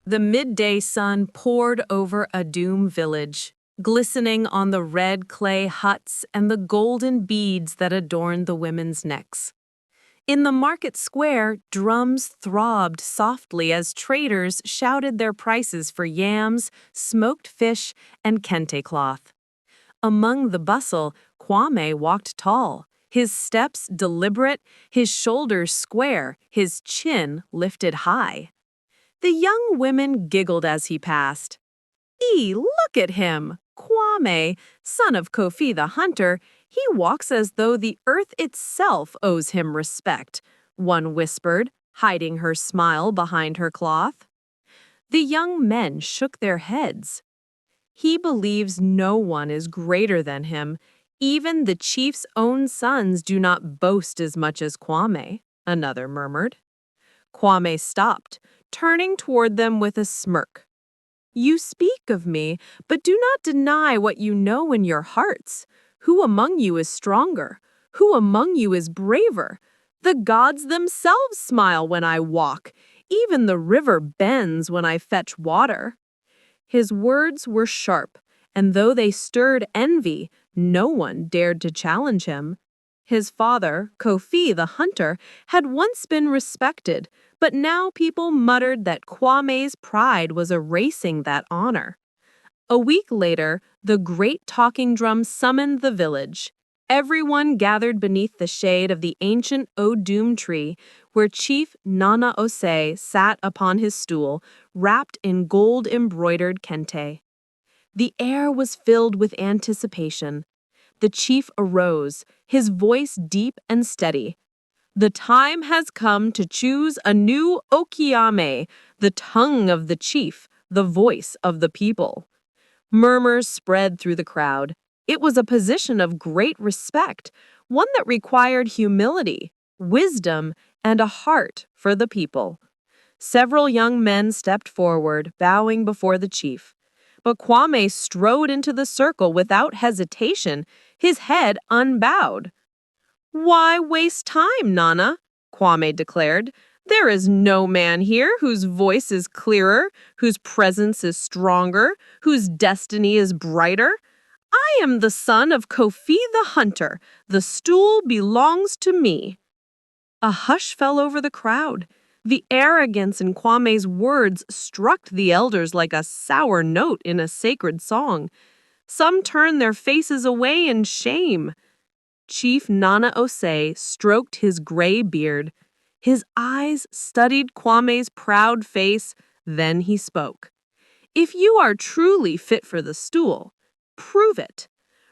The midday sun poured over Adum village, glistening on the red clay huts and the golden beads that adorned the women's necks. In the market square, drums throbbed softly as traders shouted their prices for yams, smoked fish, and kente cloth. Among the bustle, Kwame walked tall, his steps deliberate, his shoulders square, his chin lifted high. The young women giggled as he passed. Look at him! Kwame, son of Kofi the hunter, he walks as though the earth itself owes him respect, one whispered, hiding her smile behind her cloth. The young men shook their heads. He believes no one is greater than him. Even the chief's own sons do not boast as much as Kwame, another murmured. Kwame stopped, turning toward them with a smirk. You speak of me, but do not deny what you know in your hearts. Who among you is stronger? Who among you is braver? The gods themselves smile when I walk. Even the river bends when I fetch water. His words were sharp, and though they stirred envy, no one dared to challenge him. His father, Kofi the hunter, had once been respected, but now people muttered that Kwame's pride was erasing that honor. A week later, the great talking drum summoned the village. Everyone gathered beneath the shade of the ancient Odum tree, where Chief Nana Ose sat upon his stool, wrapped in gold-embroidered kente. The air was filled with anticipation. The chief arose, his voice deep and steady. The time has come to choose a new Okiame, the tongue of the chief, the voice of the people. Murmurs spread through the crowd. It was a position of great respect, one that required humility, wisdom, and a heart for the people. Several young men stepped forward, bowing before the chief. But Kwame strode into the circle without hesitation, his head unbowed. Why waste time, Nana? Kwame declared. There is no man here whose voice is clearer, whose presence is stronger, whose destiny is brighter. I am the son of Kofi the hunter. The stool belongs to me. A hush fell over the crowd. The arrogance in Kwame's words struck the elders like a sour note in a sacred song. Some turned their faces away in shame. Chief Nana Ose stroked his gray beard. His eyes studied Kwame's proud face, then he spoke. If you are truly fit for the stool, prove it.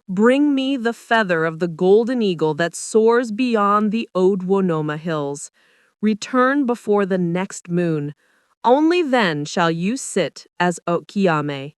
Bring me the feather of the golden eagle that soars beyond the Odwonoma hills. Return before the next moon. Only then shall you sit as Okiame.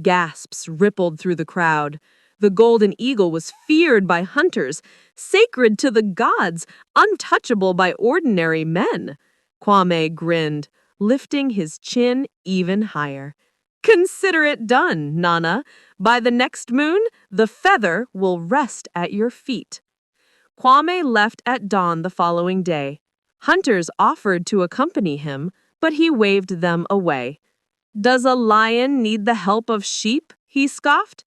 Gasps rippled through the crowd. The golden eagle was feared by hunters, sacred to the gods, untouchable by ordinary men. Kwame grinned, lifting his chin even higher. Consider it done, Nana. By the next moon, the feather will rest at your feet. Kwame left at dawn the following day. Hunters offered to accompany him, but he waved them away. Does a lion need the help of sheep? He scoffed.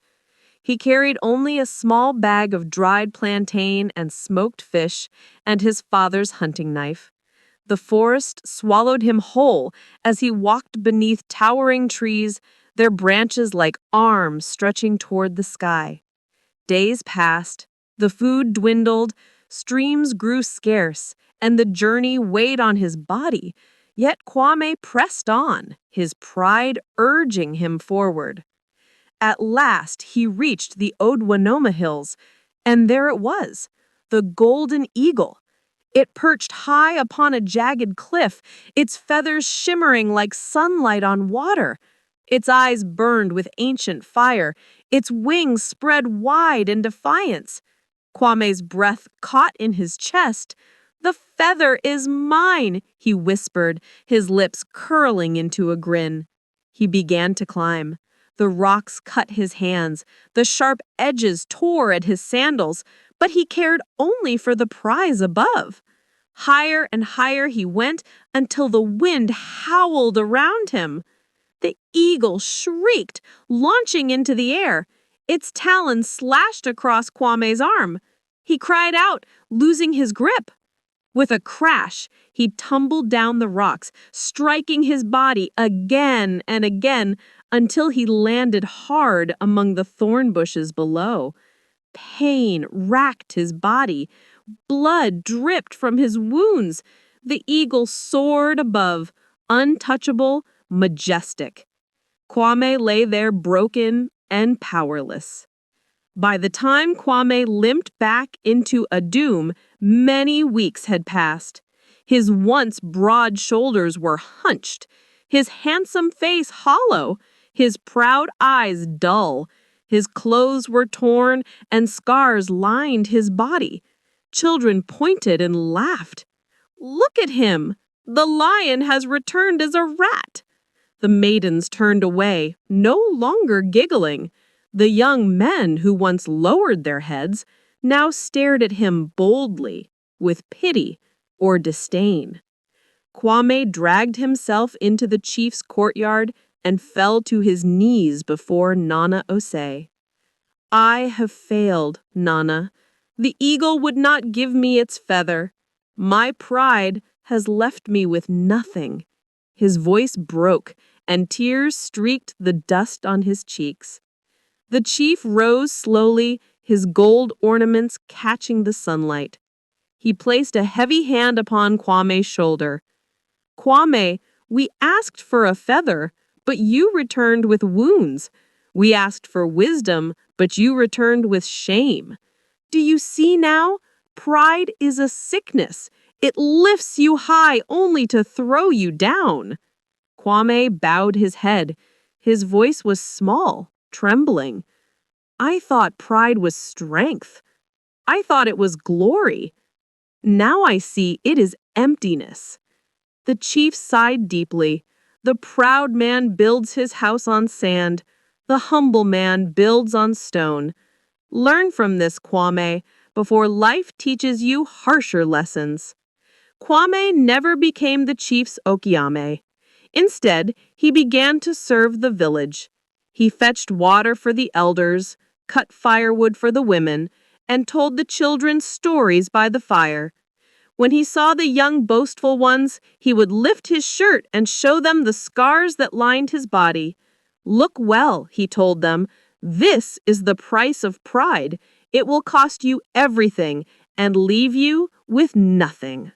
He carried only a small bag of dried plantain and smoked fish and his father's hunting knife. The forest swallowed him whole as he walked beneath towering trees, their branches like arms stretching toward the sky. Days passed, the food dwindled, streams grew scarce, and the journey weighed on his body, yet Kwame pressed on, his pride urging him forward. At last he reached the Odwonoma Hills, and there it was, the golden eagle. It perched high upon a jagged cliff, its feathers shimmering like sunlight on water. Its eyes burned with ancient fire, its wings spread wide in defiance. Kwame's breath caught in his chest. The feather is mine, he whispered, his lips curling into a grin. He began to climb. The rocks cut his hands, the sharp edges tore at his sandals, but he cared only for the prize above. Higher and higher he went until the wind howled around him. The eagle shrieked, launching into the air. Its talons slashed across Kwame's arm. He cried out, losing his grip. With a crash, he tumbled down the rocks, striking his body again and again until he landed hard among the thorn bushes below. Pain racked his body. Blood dripped from his wounds. The eagle soared above, untouchable, majestic. Kwame lay there broken and powerless. By the time Kwame limped back into Adum, many weeks had passed. His once broad shoulders were hunched, his handsome face hollow, his proud eyes dull. His clothes were torn and scars lined his body. Children pointed and laughed. "Look at him! The lion has returned as a rat!" The maidens turned away, no longer giggling. The young men who once lowered their heads now stared at him boldly, with pity or disdain. Kwame dragged himself into the chief's courtyard and fell to his knees before Nana Osei. "I have failed, Nana. The eagle would not give me its feather. My pride has left me with nothing." His voice broke, and tears streaked the dust on his cheeks. The chief rose slowly, his gold ornaments catching the sunlight. He placed a heavy hand upon Kwame's shoulder. "Kwame, we asked for a feather, but you returned with wounds. We asked for wisdom, but you returned with shame. Do you see now? Pride is a sickness. It lifts you high only to throw you down." Kwame bowed his head. His voice was small, trembling. "I thought pride was strength. I thought it was glory. Now I see it is emptiness." The chief sighed deeply. The proud man builds his house on sand. The humble man builds on stone. Learn from this, Kwame, before life teaches you harsher lessons. Kwame never became the chief's Okiame. Instead, he began to serve the village. He fetched water for the elders, cut firewood for the women, and told the children stories by the fire. When he saw the young boastful ones, he would lift his shirt and show them the scars that lined his body. "Look well," he told them. "This is the price of pride. It will cost you everything and leave you with nothing."